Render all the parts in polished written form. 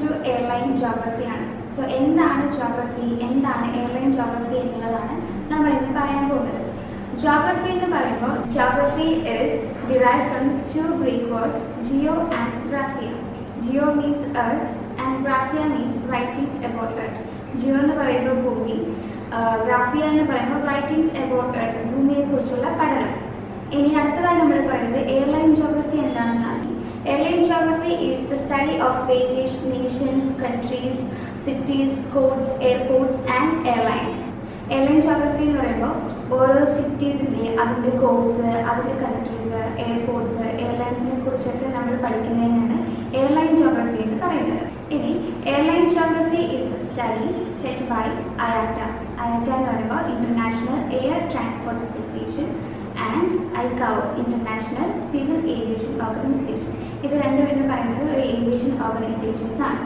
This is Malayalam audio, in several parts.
ടു എയർലൈൻ ജോഗ്രഫിയാണ്. സോ എന്താണ് ജോഗ്രഫി, എന്താണ് എയർലൈൻ ജോഗ്രഫി എന്നുള്ളതാണ് നമ്മൾ ഇന്ന് പറയാൻ പോകുന്നത്. ജോഗ്രഫി എന്ന് പറയുമ്പോൾ geography is derived from two Greek words geo and graphia. Geo means earth and graphia means writings about earth. Geo എന്ന് പറയുമ്പോൾ ഭൂമി, ഗ്രാഫിയ എന്ന് പറയുമ്പോൾ റൈറ്റിംഗ്സ് അബൌട്ട് എർത്ത്, ഭൂമിയെക്കുറിച്ചുള്ള പഠനം. ഇനി അടുത്തതായി നമ്മൾ പറയുന്നത് എയർലൈൻ ജോഗ്രഫി എന്താണെന്നാണ്. Airline geography is the study of various nations, countries, cities, codes, airports and airlines. Airline geography എന്ന് പറയുമ്പോൾ ഓരോ സിറ്റീസിൻ്റെ അതിൻ്റെ കോഡ്സ്, അതിൻ്റെ കൺട്രീസ്, എയർപോർട്ട്സ്, എയർലൈൻസിനെ കുറിച്ചൊക്കെ നമ്മൾ പഠിക്കുന്നതിനാണ് എയർലൈൻ ജോഗ്രഫി എന്ന് പറയുന്നത്. ഇനി airline geography is the studies set by IATA. IATA എന്ന് പറയുമ്പോൾ international air transport association and ICAO, international civil aviation organisation. ഇത് രണ്ടും എന്ന് പറയുന്നത് ഒരു ഏവിയേഷൻ ഓർഗനൈസേഷൻസ് ആണ്.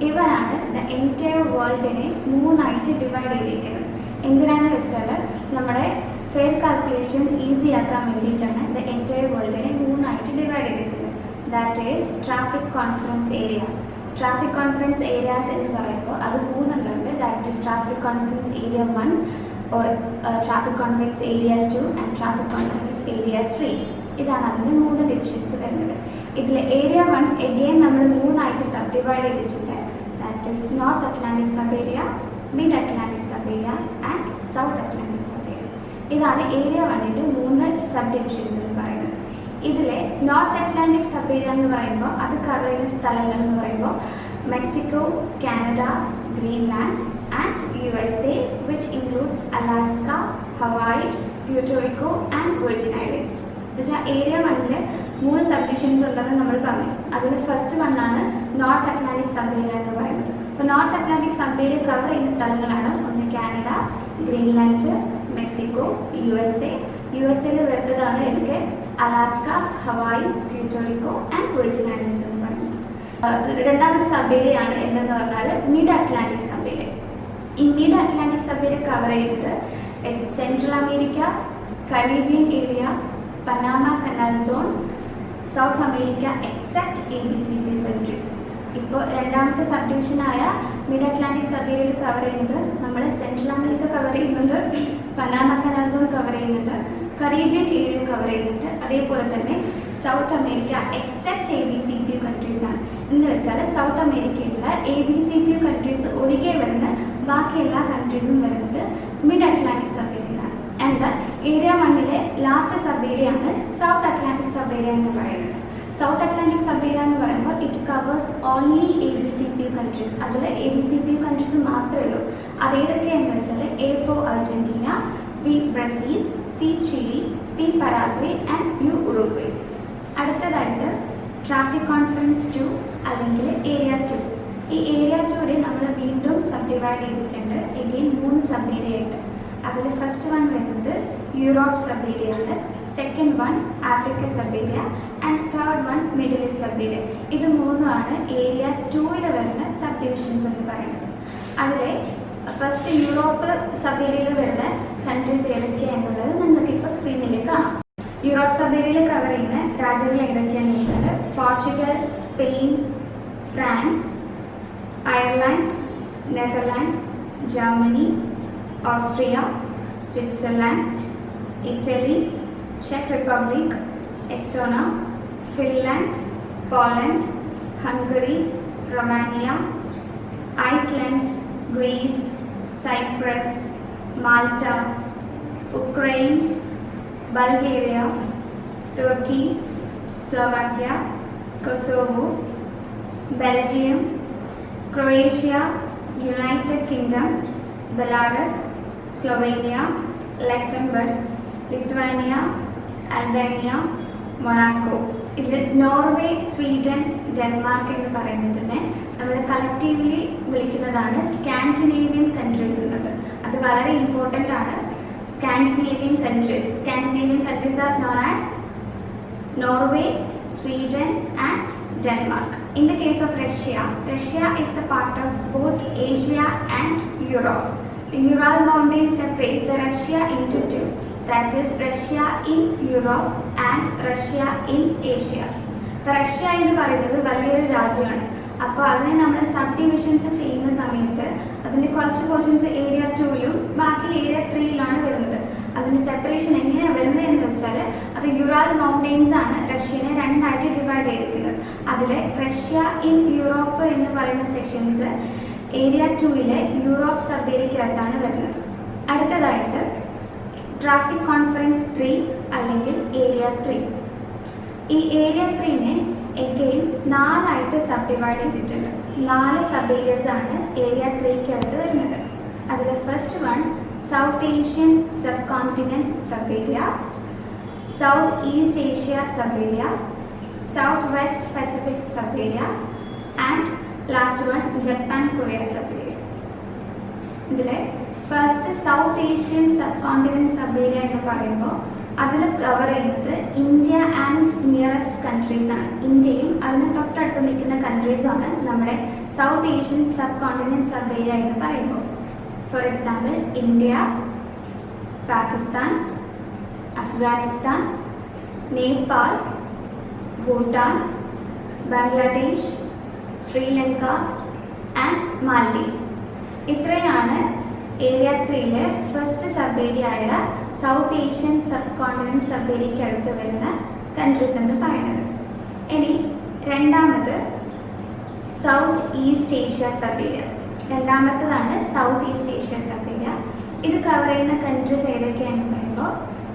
ഇവരാണ് ദ എൻറ്റയർ വേൾഡിനെ മൂന്നായിട്ട് ഡിവൈഡ് ചെയ്തിരിക്കുന്നത്. എന്തിനാണെന്ന് വെച്ചാൽ നമ്മുടെ ഫെയർ കാൽക്കുലേഷൻ ഈസി ആക്കാൻ വേണ്ടിയിട്ടാണ് ദ എൻറ്റയർ വേൾഡിനെ മൂന്നായിട്ട് ഡിവൈഡ് ചെയ്തിരിക്കുന്നത്. That is traffic conference areas. Traffic conference areas എന്ന് പറയുമ്പോൾ അത് മൂന്നെണ്ണമുണ്ട്. That is traffic conference area 1 or traffic conference area 2 and traffic conference area 3. ഇതാണ് അതിൻ്റെ 3 ഡിവിഷൻസ് വരുന്നത്. ഇതിൽ ഏരിയ 1 എഗെയിൻ നമ്മൾ മൂന്നായിട്ട് സബ് ഡിവൈഡ് ചെയ്തിട്ടുണ്ട്. That is north Atlantic sub area, mid Atlantic sub area and south Atlantic sub area. ഇതാണ് ഏരിയ 1ൻ്റെ 3 സബ് ഡിവിഷൻസ് എന്ന് പറയുന്നത്. ഇതിലെ നോർത്ത് അറ്റ്ലാന്റിക് സബ് ഏരിയ എന്ന് പറയുമ്പോൾ അത് കവർ ചെയ്യുന്ന സ്ഥലങ്ങൾ എന്ന് പറയുമ്പോൾ Mexico, Canada, Greenland and USA, which includes Alaska, Hawaii, Puerto Rico and Virgin Islands. എന്നുവെച്ചാൽ ഏരിയ 1ൽ 3 സബ് ഡിവിഷൻസ് ഉണ്ടെന്ന് നമ്മൾ പറഞ്ഞു. അതിൽ ഫസ്റ്റ് വണ്ണാണ് നോർത്ത് അറ്റ്ലാന്റിക് സബ് ഏരിയ എന്ന് പറയുന്നത്. അപ്പോൾ North Atlantic sub area cover ചെയ്യുന്ന സ്ഥലങ്ങളാണ് ഒന്ന് കാനഡ, ഗ്രീൻലാൻഡ്, മെക്സിക്കോ, USA വരുന്നതാണ് എനിക്ക് Alaska, Hawaii, Puerto Rico and Virgin Islands എന്ന് പറയുന്നത്. രണ്ടാമത്തെ സബ് ഏരിയ ആണ് എന്തെന്ന് പറഞ്ഞാൽ മിഡ് അറ്റ്ലാന്റിക് സബ് ഏരിയ. ഈ Mid Atlantic sub area cover ചെയ്യുന്നത് Central America, Caribbean area, Panama canal zone, South America except ABCP countries. ഇപ്പോൾ രണ്ടാമത്തെ സബ് ഡിവിഷനായ മിഡ് അറ്റ്ലാന്റിക് സബ് ഏരിയയിൽ കവർ ചെയ്യുന്നത് നമ്മൾ സെൻട്രൽ അമേരിക്ക കവർ ചെയ്യുന്നുണ്ട്, പനാമ കനാൽ സോൺ കവർ ചെയ്യുന്നുണ്ട്, കരീബിയൻ ഏരിയ കവർ ചെയ്യുന്നുണ്ട്, അതേപോലെ തന്നെ south America except ABCP countries ആണ്. എന്ന് വെച്ചാൽ സൗത്ത് അമേരിക്കയിലുള്ള ABCP കൺട്രീസ് ഒഴികെ വരുന്ന ബാക്കി എല്ലാ കൺട്രീസും വരുന്നത് മിഡ് അറ്റ്ലാന്റിക് സബ് ഏരിയയിലാണ്. എന്നാൽ ഏരിയ 1ലെ ലാസ്റ്റ് സബ് ഏരിയ ആണ് സൗത്ത് അറ്റ്ലാന്റിക് സബ് ഏരിയ എന്ന് പറയുന്നത്. സൗത്ത് അറ്റ്ലാന്റിക് സബ് ഏരിയ എന്ന് പറയുമ്പോൾ it covers only ABCP countries. അതിൽ ABCP കൺട്രീസ് മാത്രമേ ഉള്ളൂ. അതേതൊക്കെയാണെന്ന് വെച്ചാൽ A for Argentina, B Brazil, C Chile, P Paraguay and U Uruguay. അടുത്തതായിട്ട് ട്രാഫിക് കോൺഫറൻസ് 2 അല്ലെങ്കിൽ ഏരിയ 2. ഈ ഏരിയ 2ൽ നമ്മൾ വീണ്ടും സബ് ഡിവൈഡ് ചെയ്തിട്ടുണ്ട്. എഗെയിൻ 3 സബ് ഏരിയ ആയിട്ട്. അതിൽ ഫസ്റ്റ് വൺ വരുന്നത് യൂറോപ്പ് സബ് ഏരിയ ആണ്, second one Africa sub area and third one middle east sub area. ഇത് മൂന്നുമാണ് ഏരിയ 2ൽ വരുന്ന സബ് ഡിവിഷൻസ് എന്ന് പറയുന്നത്. അതിലെ ഫസ്റ്റ് യൂറോപ്പ് സബ് ഏരിയയിൽ വരുന്ന കൺട്രീസ് ഏതൊക്കെയാണെന്നുള്ളത് നിങ്ങൾക്ക് ഇപ്പോൾ സ്ക്രീനിൽ കാണാം. യൂറോപ്പ് സബ് ഏരിയയിൽ കവർ ചെയ്യുന്ന രാജ്യങ്ങൾ ഏതൊക്കെയാണെന്ന് വെച്ചാൽ Portugal, Spain, France, Ireland, Netherlands, Germany, Austria, Switzerland, Italy, ചെക്ക് Republic, Estonia, Finland, Poland, Hungary, Romania, Iceland, Greece, Cyprus, Malta, Ukraine, Bulgaria, തുർക്കി, Slovakia, Kosovo, Belgium, Croatia, United Kingdom, Belarus, Slovenia, Luxembourg, Lithuania, Albania, Monaco. ഇതിൽ നോർവേ, സ്വീഡൻ, ഡെൻമാർക്ക് എന്ന് പറയുന്നതിനെ നമ്മൾ കളക്റ്റീവ്ലി വിളിക്കുന്നതാണ് സ്കാൻഡിനേവിയൻ കൺട്രീസ് എന്നത്. അത് വളരെ ഇമ്പോർട്ടൻ്റ് ആണ്. Scandinavian countries are known as Norway, Sweden and Denmark. In the case of Russia is the part of both Asia and Europe. The Ural Mountains separate the Russia into two. That is Russia in Europe and Russia in Asia. Russia എന്ന് പറയുന്നത് വലിയൊരു രാജ്യമാണ്. അപ്പോൾ അതിനെ നമ്മൾ സബ് ഡിവിഷൻസ് ചെയ്യുന്ന സമയത്ത് അതിൻ്റെ കുറച്ച് പോർഷൻസ് ഏരിയ 2ലും ബാക്കി ഏരിയ 3യിലാണ് വരുന്നത്. അതിൻ്റെ സെപ്പറേഷൻ എങ്ങനെയാണ് വരുന്നത് എന്ന് വെച്ചാൽ അത് യുറാൽ മൗണ്ടെയിൻസ് ആണ് റഷ്യനെ രണ്ടായിട്ട് ഡിവൈഡ് ചെയ്തിരിക്കുന്നത്. അതിൽ റഷ്യ ഇൻ യൂറോപ്പ് എന്ന് പറയുന്ന സെക്ഷൻസ് ഏരിയ 2യിലെ യൂറോപ്പ് സബ് ഏരിയക്കകത്താണ് വരുന്നത്. അടുത്തതായിട്ട് ട്രാഫിക് കോൺഫറൻസ് 3 അല്ലെങ്കിൽ ഏരിയ 3. ഈ ഏരിയ 3നെ എഗെയിൻ 4ആയിട്ട് സബ് ഡിവൈഡ് ചെയ്തിട്ടുണ്ട്. 4 സബ് ഏരിയസ് ആണ് ഏരിയ 3ക്കകത്ത് വരുന്നത്. അതിൽ first one South Asian subcontinent sub area, south east Asia sub area, south west Pacific sub area and last one Japan Korea sub area. ഇതിൽ first South Asian subcontinent sub area എന്ന് പറയുമ്പോൾ അതിൽ കവർ ചെയ്യുന്നത് India and its nearest countries ആണ്. ഇന്ത്യയും അതിന് തൊട്ടടുത്ത് നിൽക്കുന്ന കൺട്രീസുമാണ് നമ്മുടെ South Asian subcontinent sub area എന്ന് പറയുമ്പോൾ. For example India, Pakistan, Afghanistan, Nepal, Bhutan, Bangladesh, Sri Lanka and Maldives. ഇത്രയാണ് ഏരിയ 3യിലെ ഫസ്റ്റ് സബ് ഏരിയ ആയ South Asian subcontinent sub ഏരിയക്കകത്ത് വരുന്ന കൺട്രീസ് എന്ന് പറയുന്നത്. ഇനി രണ്ടാമത് south east Asia sub area. രണ്ടാമത്തതാണ് south east Asia sub area. ഇത് കവർ ചെയ്യുന്ന കൺട്രീസ് ഏതൊക്കെയാണെന്ന് പറയുമ്പോൾ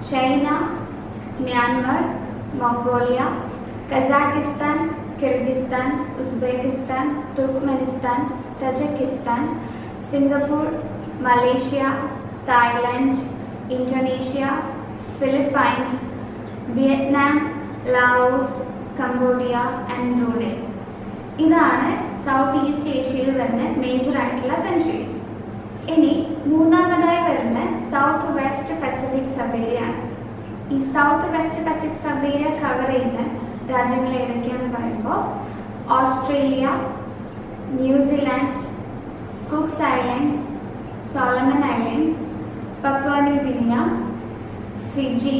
China, Myanmar, Mongolia, Kazakhstan, Kyrgyzstan, Uzbekistan, Turkmenistan, Tajikistan, Singapore, Malaysia, Thailand, Indonesia, Philippines, Vietnam, Laos, Cambodia and Brunei. ഇതാണ് സൗത്ത് ഈസ്റ്റ് ഏഷ്യയിൽ വരുന്ന മേജർ ആയിട്ടുള്ള കൺട്രീസ്. ഇനി മൂന്നാമതായി വരുന്ന South west Pacific sub area ആണ്. ഈ South west Pacific sub area cover ചെയ്യുന്ന രാജ്യങ്ങൾ ഏതൊക്കെയാണെന്ന് പറയുമ്പോൾ Australia, New Zealand, Cooks Islands, Solomon Islands, Papua New Guinea, Fiji,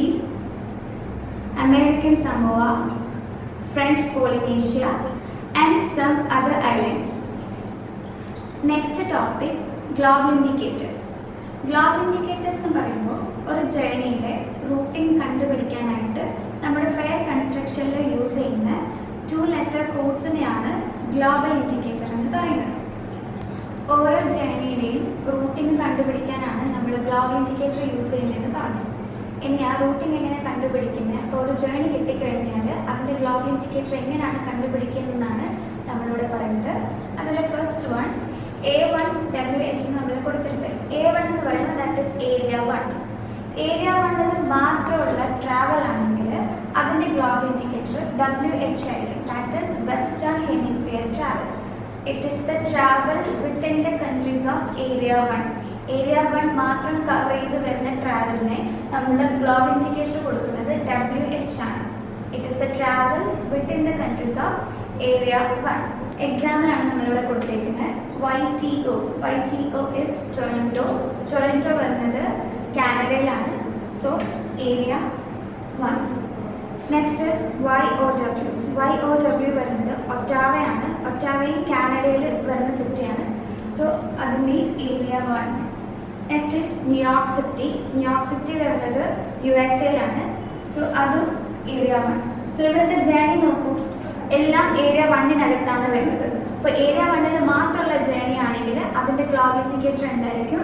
American Samoa, French Polynesia and some other islands. Next topic global indicators. Global indicators എന്ന് പറയുമ്പോൾ ഒരു ജേർണിയുടെ റൂട്ടിംഗ് കണ്ടുപിടിക്കാനായിട്ട് നമ്മുടെ ഫെയർ കൺസ്ട്രക്ഷനിൽ യൂസ് ചെയ്യുന്ന 2 ലെറ്റർ കോഡ്സിനെയാണ് ഗ്ലോബൽ ഇൻഡിക്കേറ്റർ എന്ന് പറയുന്നത്. ഓരോ ജേർണിയുടെയും റൂട്ടിംഗ് കണ്ടുപിടിക്കാനാണ് നമ്മൾ ഗ്ലോബൽ ഇൻഡിക്കേറ്റർ യൂസ് ചെയ്യുന്നതെന്ന് പറഞ്ഞു. ഇനി ആ റൂട്ടിംഗ് എങ്ങനെ കണ്ടുപിടിക്കുന്നത്, അപ്പോൾ ഒരു ജേർണി കിട്ടിക്കഴിഞ്ഞാൽ അതിൻ്റെ ഗ്ലോബൽ ഇൻഡിക്കേറ്റർ എങ്ങനെയാണ് കണ്ടുപിടിക്കുന്നതെന്നാണ് നമ്മളിവിടെ പറയുന്നത്. അതിൽ ഫസ്റ്റ് വൺ A1 WH നമ്മൾ കൊടുത്തിട്ടുണ്ട്. A1 എന്ന് പറയുന്നത് ദാറ്റ് ഇസ് ഏരിയ 1. ഏരിയ 1ൽ മാത്രമുള്ള ട്രാവൽ ആണെങ്കിൽ അതിൻ്റെ ഗ്ലോബൽ ഇൻഡിക്കേറ്റർ WH ആയിരിക്കും. That is western hemisphere travel. It is the travel within the countries of Area 1. Area 1 മാത്രം കവർ ചെയ്ത് വരുന്ന ട്രാവലിനെ നമ്മൾ ഗ്ലോബൽ ഇൻഡിക്കേറ്റർ കൊടുക്കുന്നത് WH ആണ്. It is the travel within the countries of Area 1. എക്സാമ്പിളാണ് നമ്മളിവിടെ കൊടുത്തേക്കുന്നത് YTO. YTO is Toronto. Toronto വരുന്നത് കാനഡയിലാണ്. So area 1. Next is YOW. YOW വരുന്നത് ഒട്ടാവയാണ്. ഒട്ടാവയും കാനഡയിൽ വരുന്ന സിറ്റിയാണ്. സോ അതിൻ്റെ area 1. Next is New York city. New York city വരുന്നത് USA സോ അതും ഏരിയ 1. സോ ഇവിടുത്തെ ജേർണി നോക്കൂ, എല്ലാം ഏരിയ 1-നകത്താണ് വരുന്നത്. അപ്പോൾ ഏരിയ 1-ൽ മാത്രമുള്ള ജേർണി ആണെങ്കിൽ അതിൻ്റെ ഗ്ലോബൽ ഇൻഡിക്കേറ്റർ എന്തായിരിക്കും?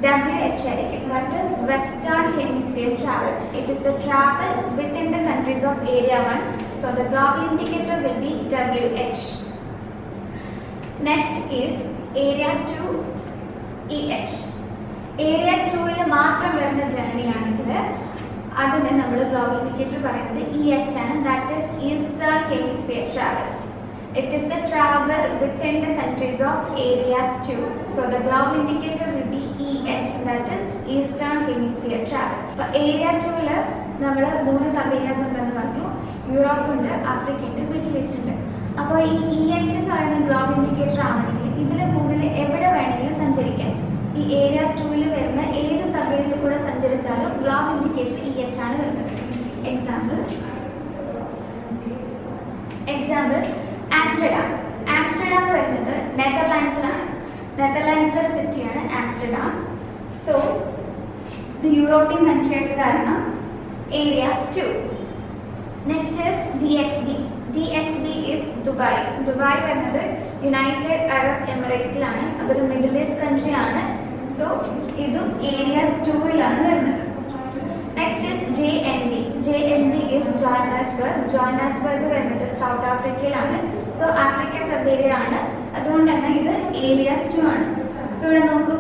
WH ആയിരിക്കും. That is western hemisphere travel. It is the travel within the countries of area 1. So the global indicator will be WH. Next is area 2 EH. Area 2-ൽ മാത്രം വരുന്ന ജേർണി ആണെങ്കിൽ അതിന് നമ്മൾ ഗ്ലോബൽ ഇൻഡിക്കേറ്റർ പറയുന്നത് EH ആണ്. That is eastern hemisphere travel. It is the travel within the countries of Area 2. So the global indicator will be EH, that is Eastern Hemisphere travel. അപ്പോൾ ഏരിയ 2-ൽ നമ്മൾ 3 സബ് ഏരിയാസ് ഉണ്ടെന്ന് പറഞ്ഞു. യൂറോപ്പ് ഉണ്ട്, ആഫ്രിക്ക ഉണ്ട്, മിഡിൽ ഈസ്റ്റ് ഉണ്ട്. അപ്പോൾ ഈ EH എന്ന് പറയുന്ന ഗ്ലോബൽ ഇൻഡിക്കേറ്റർ ആണെങ്കിൽ ഇതിൽ 3-ൽ എവിടെ വേണമെങ്കിലും സഞ്ചരിക്കാം. ഈ ഏരിയ 2-ൽ വരുന്ന ഏത് സബ് ഏരിയയിൽ കൂടെ സഞ്ചരിച്ചാലും ഗ്ലോബൽ ഇൻഡിക്കേറ്റർ EH ആണ് വരുന്നത്. Example Amsterdam. ആംസ്റ്റർഡാം നെതർലാൻഡ്സിലാണ്. നെതർലാൻഡ്സിലെ സിറ്റിയാണ് ആംസ്റ്റർഡാം. സോ ഇത് യൂറോപ്യൻ കൺട്രി ആയിട്ട് കാരണം area 2. Next is DXB. DXB is Dubai. Dubai വരുന്നത് യുണൈറ്റഡ് അറബ് എമിറേറ്റ്സിലാണ്. അതൊരു മിഡിൽ ഈസ്റ്റ് കൺട്രി ആണ്. സോ ഇതും ഏരിയ 2-ലാണ് വരുന്നത്. Next is JNB. JNB is Johannesburg. Johannesburg വരുന്നത് സൗത്ത് ആഫ്രിക്കയിലാണ്. സോ ആഫ്രിക്കൻ സബ് ഏരിയ ആണ്. അതുകൊണ്ട് തന്നെ ഇത് ഏരിയ 2 ആണ്. ഇവിടെ നോക്കൂ,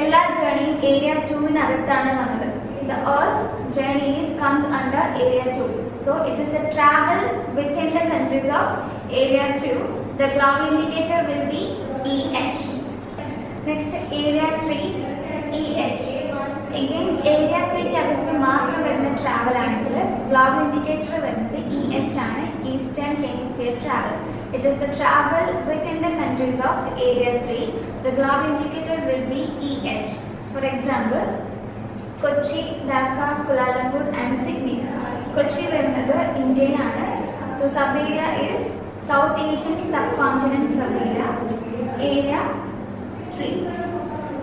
എല്ലാ ജേർണിയും ഏരിയ 2-നകത്താണ് വന്നത്. The all journeys comes under area 2. So it is the travel within the countries of area 2. The globe indicator will be EH. Next area 3 EH. Again area 3-ക്കകത്ത് മാത്രം വരുന്ന ട്രാവൽ ആണെങ്കിൽ globe indicator വരുന്നത് EH ആണ്. Eastern Hemisphere travel. It is the travel within the countries of area 3. The globe indicator will be EH. For example, Kochi, Dhaka, Kuala Lumpur and Sydney. Kochi വരുന്നത് ഇന്ത്യയിലാണ്. So sub area is south Asian sub continent sub area, area 3.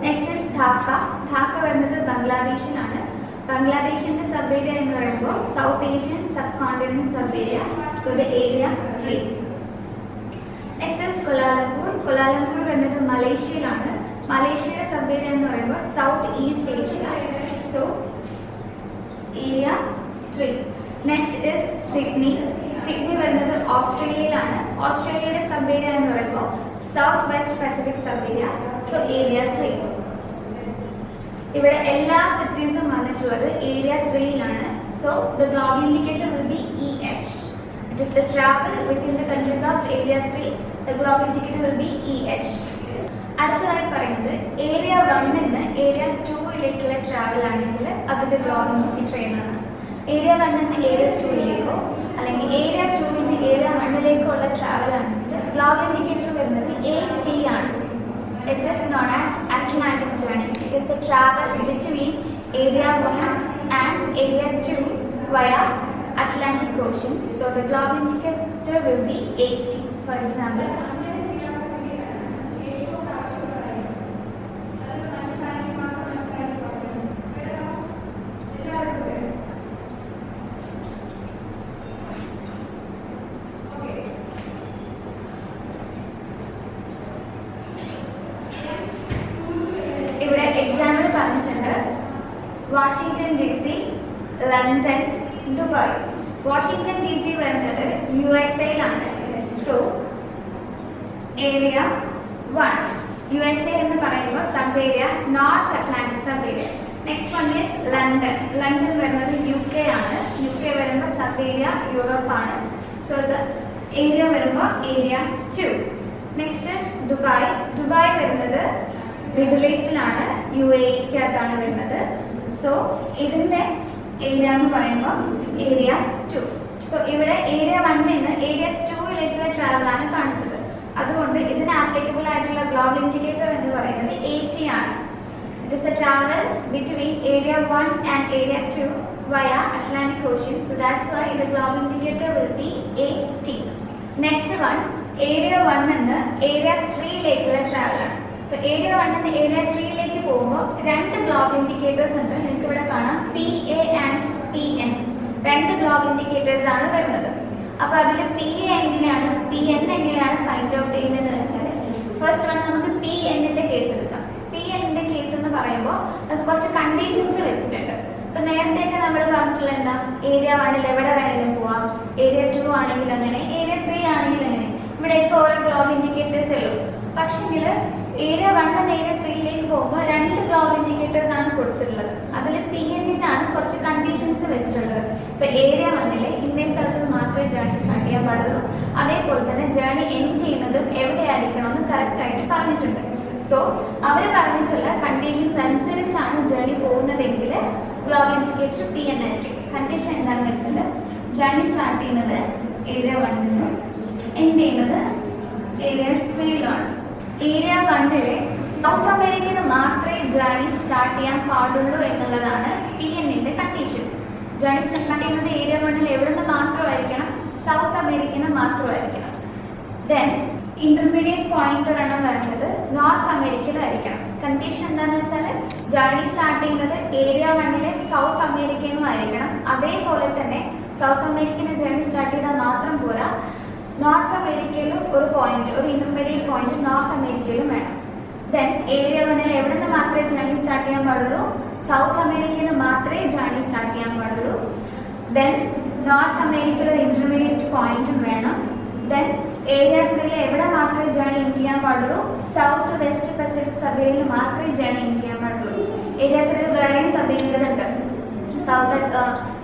Next is Dhaka. Dhaka വരുന്നത് ബംഗ്ലാദേശിലാണ്. ബംഗ്ലാദേശിന്റെ സബ് ഏരിയ എന്ന് പറയുമ്പോൾ south Asian sub continent sub area. So the area 3. Next is Kuala Lumpur. Kuala Lumpur വരുന്നത് മലേഷ്യയിലാണ്. മലേഷ്യയുടെ സബ് ഏരിയ എന്ന് പറയുമ്പോൾ south east Asia. So area 3. Next is Sydney. Sydney വരുന്നത് ഓസ്ട്രേലിയയിലാണ്. ഓസ്ട്രേലിയയുടെ സബ് ഏരിയ എന്ന് പറയുമ്പോൾ south west Pacific sub area. So area 3. ഇവിടെ എല്ലാ സിറ്റീസും വന്നിട്ടുള്ളത് ഏരിയ 3-ലാണ്. So the globe indicator will be EH. It is the travel within the countries of area 3. The globe indicator will be EH. അടുത്തതായി പറയുന്നത് ഏരിയ 1-ന്ന് ഏരിയ 2-ലേക്കുള്ള ട്രാവൽ ആണെങ്കിൽ അതിന്റെ ഗ്ലോബ് ഇൻഡിക്കേറ്റർ എന്നാണ്. ഏരിയ 1-ന്ന് ഏരിയ 2-ലേക്കോ അല്ലെങ്കിൽ ഏരിയ 2-ന്ന് ഏരിയ 1-ലേക്കോ ഉള്ള ട്രാവൽ ആണെങ്കിൽ ഗ്ലോബ് ഇൻഡിക്കേറ്റർ വരുന്നത് AT ആണ്. It is known as Atlantic journey. It is the travel between area 1 and area 2 via Atlantic Ocean. So the globe indicator will be AT. For example, example പറഞ്ഞിട്ടുണ്ട് Washington DC, London, Dubai. Washington DC വരുന്നത് USA-ലാണ്. സോ ഏരിയ 1 USA എന്ന് പറയുമ്പോൾ sub area North Atlantic sub area. Next one is London. London വരുന്നത് UK ആണ്. UK വരുമ്പോൾ സബ് ഏരിയ യൂറോപ്പ് ആണ്. സോ ദ ഏരിയ വരുമ്പോൾ area 2. Next is Dubai. Dubai വരുന്നത് മിഡിൽ ഈസ്റ്റിലാണ്, UAE-ക്കകത്താണ് വരുന്നത്. സോ ഇതിന്റെ ഏരിയ എന്ന് പറയുമ്പോൾ ഏരിയ 2. സോ ഇവിടെ ഏരിയ 1-ന്ന് ഏരിയ 2-ലേക്കുള്ള ട്രാവൽ ആണ് കാണിച്ചത്. അതുകൊണ്ട് ഇതിന് ആപ്ലിക്കബിൾ ആയിട്ടുള്ള ഗ്ലോബൽ ഇൻഡിക്കേറ്റർ എന്ന് പറയുന്നത് AT ആണ്. It is the travel between area 1 and area 2 via Atlantic Ocean. So that's why the global indicator will be AT. Next one, area 1-ന്ന് ഏരിയ 3-ലേക്കുള്ള ട്രാവൽ ആണ്. അപ്പോൾ ഏരിയ 1-ന്ന് ഏരിയ 3-ലേക്ക് പോകുമ്പോൾ രണ്ട് ഗ്ലോബ് ഇൻഡിക്കേറ്റേഴ്സ് ഉണ്ട്. നിങ്ങൾക്ക് ഇവിടെ കാണാം PA ആൻഡ് PN. രണ്ട് ഗ്ലോബ് ഇൻഡിക്കേറ്റേഴ്സ് ആണ് വരുന്നത്. അപ്പോൾ അതിൽ PA എങ്ങനെയാണ് PN എങ്ങനെയാണ് ഫൈൻഡ് ഔട്ട് ചെയ്യുന്നതെന്ന് വെച്ചാൽ ഫസ്റ്റ് വൺ നമുക്ക് PN-ന്റെ കേസ് എടുക്കാം. PN-ന്റെ കേസ് എന്ന് പറയുമ്പോൾ അത് കുറച്ച് കണ്ടീഷൻസ് വെച്ചിട്ടുണ്ട്. അപ്പോൾ നേരത്തെയൊക്കെ നമ്മൾ പറഞ്ഞിട്ടുള്ള എന്താ, ഏരിയ 1-ൽ എവിടെ വേണമെങ്കിലും പോവാം, ഏരിയ 2 ആണെങ്കിൽ അങ്ങനെ, ഏരിയ 3 ആണെങ്കിൽ അങ്ങനെ. ഇവിടെയൊക്കെ ഓരോ ഗ്ലോബ് ഇൻഡിക്കേറ്റേഴ്സേ ഉള്ളൂ. പക്ഷെങ്കിൽ ഏരിയ 1-ന്ന് ഏരിയ 3-ലേക്ക് പോകുമ്പോൾ രണ്ട് ഗ്ലോബ് ഇൻഡിക്കേറ്റേഴ്സ് ആണ് കൊടുത്തിട്ടുള്ളത്. അതിൽ PN-നാണ് കുറച്ച് കണ്ടീഷൻസ് വെച്ചിട്ടുള്ളത്. ഇപ്പോൾ ഏരിയ 1-ൽ ഇന്നേ സ്ഥലത്ത് മാത്രമേ ജേർണി സ്റ്റാർട്ട് ചെയ്യാൻ പാടുള്ളൂ. അതേപോലെ തന്നെ ജേർണി എൻഡ് ചെയ്യുന്നതും എവിടെയായിരിക്കണമെന്ന് കറക്റ്റായിട്ട് പറഞ്ഞിട്ടുണ്ട്. സോ അവർ പറഞ്ഞിട്ടുള്ള കണ്ടീഷൻസ് അനുസരിച്ചാണ് ജേർണി പോകുന്നതെങ്കിൽ ഗ്ലോബൽ ഇൻഡിക്കേറ്റർ PN ആയിരിക്കും. കണ്ടീഷൻ എന്താണെന്ന് വെച്ചാൽ ജേർണി സ്റ്റാർട്ട് ചെയ്യുന്നത് ഏരിയ 1-നും എൻഡ് ചെയ്യുന്നത് ഏരിയ 3-ലാണ്. ഏരിയ 1-ലെ സൗത്ത് അമേരിക്കയിൽ മാത്രമേ ജേർണി സ്റ്റാർട്ട് ചെയ്യാൻ പാടുള്ളൂ എന്നുള്ളതാണ് PN-ന്റെ കണ്ടീഷൻ. ജേർണി സ്റ്റാർട്ട് ചെയ്യുന്നത് ഏരിയ 1-ൽ എവിടെ നിന്ന് മാത്രമായിരിക്കണം, സൗത്ത് അമേരിക്കയിൽ നിന്ന് മാത്രമായിരിക്കണം. ദെൻ ഇന്റർമീഡിയറ്റ് പോയിന്റ് ഒരെണ്ണം വരുന്നത് നോർത്ത് അമേരിക്കയിലായിരിക്കണം. കണ്ടീഷൻ എന്താണെന്ന് വെച്ചാൽ ജേർണി സ്റ്റാർട്ട് ചെയ്യുന്നത് ഏരിയ 1 സൗത്ത് അമേരിക്കയിൽ നിന്നും ആയിരിക്കണം. അതേപോലെ തന്നെ സൗത്ത് അമേരിക്കയിൽ ജേർണി സ്റ്റാർട്ട് ചെയ്താൽ മാത്രം പോരാ, നോർത്ത് അമേരിക്കയിലും ഒരു പോയിന്റ്, ഒരു ഇന്റർമീഡിയറ്റ് പോയിന്റ് നോർത്ത് അമേരിക്കയിലും വേണം. ദെൻ ഏരിയ 1 എവിടെ നിന്ന് മാത്രമേ ജേർണി സ്റ്റാർട്ട് ചെയ്യാൻ പാടുള്ളൂ? സൗത്ത് അമേരിക്കയിൽ നിന്ന് മാത്രമേ ജേർണി സ്റ്റാർട്ട് ചെയ്യാൻ പാടുള്ളൂ. ദെൻ നോർത്ത് അമേരിക്കയിൽ ഒരു ഇന്റർമീഡിയറ്റ് പോയിന്റും വേണം. ദെൻ ഏരിയ 3 എവിടെ മാത്രമേ ജേർണി എൻഡ് ചെയ്യാൻ പാടുള്ളൂ? സൗത്ത് വെസ്റ്റ് പസഫിക് സബേരിയയിൽ മാത്രമേ ജേർണി എൻഡ് ചെയ്യാൻ പാടുള്ളൂ. ഏരിയ 3 വേറെയും സബേരിയസ് ഉണ്ട്.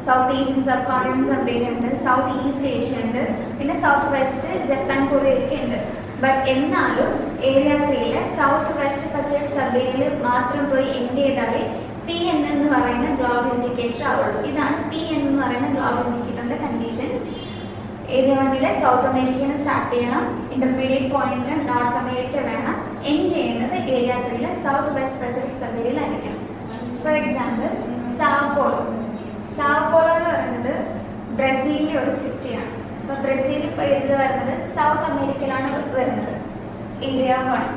സൗത്ത് ഏഷ്യൻ സബ് കോണ്ടിനെന്റ് സബേരിയ ഉണ്ട്, സൗത്ത് ഈസ്റ്റ് ഏഷ്യ ഉണ്ട്, പിന്നെ സൗത്ത് വെസ്റ്റ് ജപ്പാൻ കൊറിയ ഒക്കെ ഉണ്ട്. ബട്ട് എന്നാലും ഏരിയ 3 സൗത്ത് വെസ്റ്റ് പസഫിക് സബേരിയയിൽ മാത്രം പോയി എൻഡ് ചെയ്താലേ PN എന്ന് പറയുന്ന ഗ്ലോബൽ ഇൻഡിക്കേറ്റർ ആവുള്ളൂ. ഇതാണ് PN എന്ന് പറയുന്ന ഗ്ലോബൽ ഇൻഡിക്കേറ്ററിന്റെ കണ്ടീഷൻസ്. ഏരിയ 1 സൗത്ത് അമേരിക്കയിൽ സ്റ്റാർട്ട് ചെയ്യണം, ഇന്റർമീഡിയറ്റ് പോയിന്റ് നോർത്ത് അമേരിക്ക വേണം, എൻഡ് ചെയ്യുന്നത് ഏരിയ 3 സൗത്ത് വെസ്റ്റ് പസഫിക് സബേരിയയിലായിരിക്കണം. For example Sao Paulo. സാവോപോളോ എന്ന് പറയുന്നത് ബ്രസീലിലെ ഒരു സിറ്റിയാണ്. അപ്പൊ ബ്രസീൽ ഇപ്പോൾ ഇതിൽ വരുന്നത് സൗത്ത് അമേരിക്കയിലാണ് വരുന്നത്, ഏരിയ 1.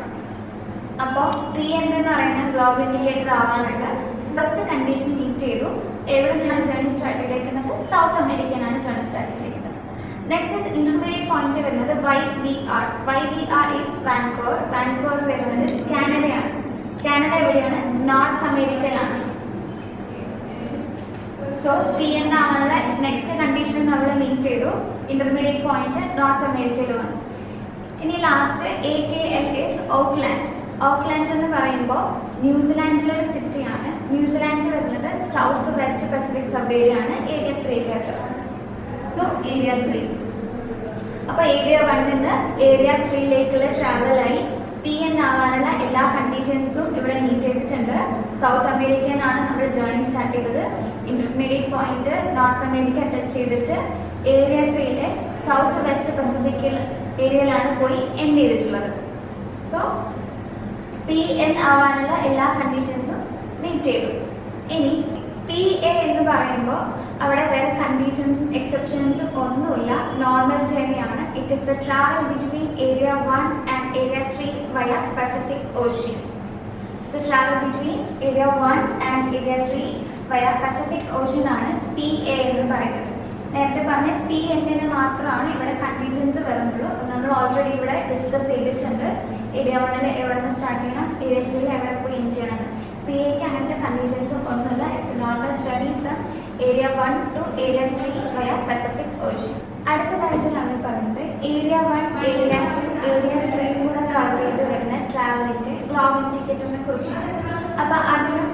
അപ്പോൾ PN എന്ന് പറയുന്ന ഗ്ലോബൽ ഇൻഡിക്കേറ്റർ ആവാനുള്ള ഫസ്റ്റ് കണ്ടീഷൻ മീറ്റ് ചെയ്തു. എവിടെ നിന്നാണ് ജേർണി സ്റ്റാർട്ട് ചെയ്തേക്കുന്നത്? സൗത്ത് അമേരിക്കയിലാണ് ജേർണി സ്റ്റാർട്ട് ചെയ്തേക്കുന്നത്. നെക്സ്റ്റ് ഇസ് ഇന്റർമീഡിയറ്റ് പോയിന്റ് വരുന്നത് YVR. YVR is Vancouver. Vancouver വരുന്നത് കാനഡയാണ്. കാനഡ എവിടെയാണ്? നോർത്ത് അമേരിക്കയിലാണ്. സോ PN ആവാനുള്ള നെക്സ്റ്റ് കണ്ടീഷൻ നമ്മൾ മീറ്റ് ചെയ്തു. ഇന്റർമീഡിയറ്റ് പോയിന്റ് നോർത്ത് അമേരിക്കയിലുമാണ്. ഇനി last AKL is Auckland. Auckland എന്ന് പറയുമ്പോൾ ന്യൂസിലാൻഡിലെ ഒരു സിറ്റിയാണ്. ന്യൂസിലാൻഡ് വരുന്നത് സൗത്ത് വെസ്റ്റ് പസഫിക് സബേരിയ ആണ്, ഏരിയ 3. So area 3. അപ്പൊ ഏരിയ 1 നിന്ന് ഏരിയ 3 ട്രാവലായി PN ആവാനുള്ള എല്ലാ കണ്ടീഷൻസും ഇവിടെ മീറ്റ് ചെയ്തിട്ടുണ്ട്. സൗത്ത് അമേരിക്കയിലാണ് നമ്മൾ ജേർണി സ്റ്റാർട്ട് ചെയ്തത്. Intermediate point North America touch ചെയ്തിട്ട് ഏരിയ 3 സൗത്ത് വെസ്റ്റ് പസഫിക് ഏരിയയിലാണ് പോയി എൻഡ് ചെയ്തിട്ടുള്ളത്. സോ PN ആവാനുള്ള എല്ലാ കണ്ടീഷൻസും മീറ്റ് ചെയ്തു. ഇനി PA എന്ന് പറയുമ്പോൾ അവിടെ വേറെ കണ്ടീഷൻസും എക്സെപ്ഷൻസും ഒന്നുമില്ല, നോർമൽ ജേർണിയാണ്. It is the travel between area 1 and area 3 via Pacific ocean. It's the travel between area 1 and area 3 via Pacific ocean ആണ് PA എന്ന് പറയുന്നത്. നേരത്തെ പറഞ്ഞ PN മാത്രമാണ് ഇവിടെ കണ്ടീഷൻസ് വരുന്നുള്ളൂ. നമ്മൾ ഓൾറെഡി ഇവിടെ ഡിസ്കസ് ചെയ്തിട്ടുണ്ട്. ഏരിയ 1 എവിടെ നിന്ന് സ്റ്റാർട്ട് ചെയ്യണം, ഏരിയ 3 എവിടെ പോയി എൻഡ് ചെയ്യണം. PAക്ക് അങ്ങനത്തെ കണ്ടീഷൻസും ഒന്നുമില്ല. It's normal journey from area 1 to area 3 via Pacific ocean. അടുത്തതായിട്ട് നമ്മൾ പറയുന്നത് ഏരിയ 1, ഏരിയ 2, ഏരിയ 3 കൂടെ കവർ ചെയ്ത് വരുന്ന ട്രാവലിന്റെ ഗ്ലോബൽ ഇൻഡിക്കേറ്ററിനെ കുറിച്ചാണ്. അപ്പൊ അതിലും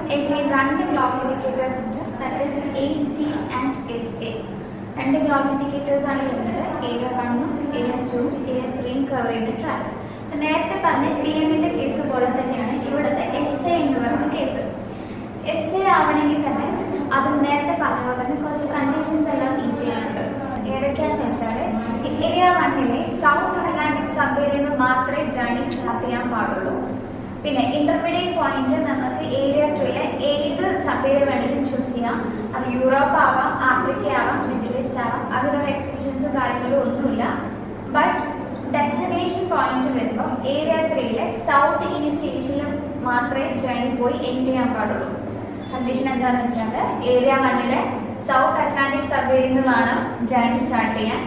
രണ്ട് ഗ്ലോബൽ ഇൻഡിക്കേറ്റേഴ്സ് ഉണ്ട്. That is AT and SA. രണ്ട് ഗ്ലോബൽ ഇൻഡിക്കേറ്റേഴ്സ് ആണ് വരുന്നത്. ഏരിയ 1ഉം ഏരിയ 2ഉം ഏരിയ 3യും കവർ ചെയ്ത് ട്രാവൽ. നേരത്തെ പറഞ്ഞ PNന്റെ കേസ് പോലെ തന്നെയാണ് ഇവിടുത്തെ SA എന്ന് പറയുന്ന കേസ്. SA ആവണമെങ്കിൽ തന്നെ അത് നേരത്തെ പറഞ്ഞ പോലെ തന്നെ കുറച്ച് കണ്ടീഷൻസ് എല്ലാം മീറ്റ് ചെയ്യാനുണ്ട്. ഏതൊക്കെയാണെന്ന് വെച്ചാൽ ഏരിയ 1 സൗത്ത് അറ്റ്ലാന്റിക് സബേരിയയിൽ നിന്ന് മാത്രമേ ജേർണി സ്റ്റാർട്ട് ചെയ്യാൻ പാടുള്ളൂ. പിന്നെ ഇന്റർമീഡിയറ്റ് പോയിന്റ് നമുക്ക് ഏരിയ 2 ഏത് സബേരിയ വേണമെങ്കിലും ചൂസ് ചെയ്യാം. അത് യൂറോപ്പ് ആവാം, ആഫ്രിക്ക ആവാം, മിഡിൽ ഈസ്റ്റ് ആവാം. അതിലൊരു എക്സ്പ്രഷൻസും കാര്യങ്ങളും ഒന്നുമില്ല. ബട്ട് ഡെസ്റ്റിനേഷൻ പോയിന്റ് വരുമ്പോൾ ഏരിയ 3 സൗത്ത് ഈസ്റ്റ് ഏഷ്യയിൽ മാത്രമേ ജേർണി പോയി എൻഡ് ചെയ്യാൻ പാടുള്ളൂ. കണ്ടീഷൻ എന്താണെന്ന് വെച്ചാൽ ഏരിയ 1 സൗത്ത് അറ്റ്ലാന്റിക് സബേരിയയിൽ നിന്ന് വേണം ജേർണി സ്റ്റാർട്ട് ചെയ്യാൻ.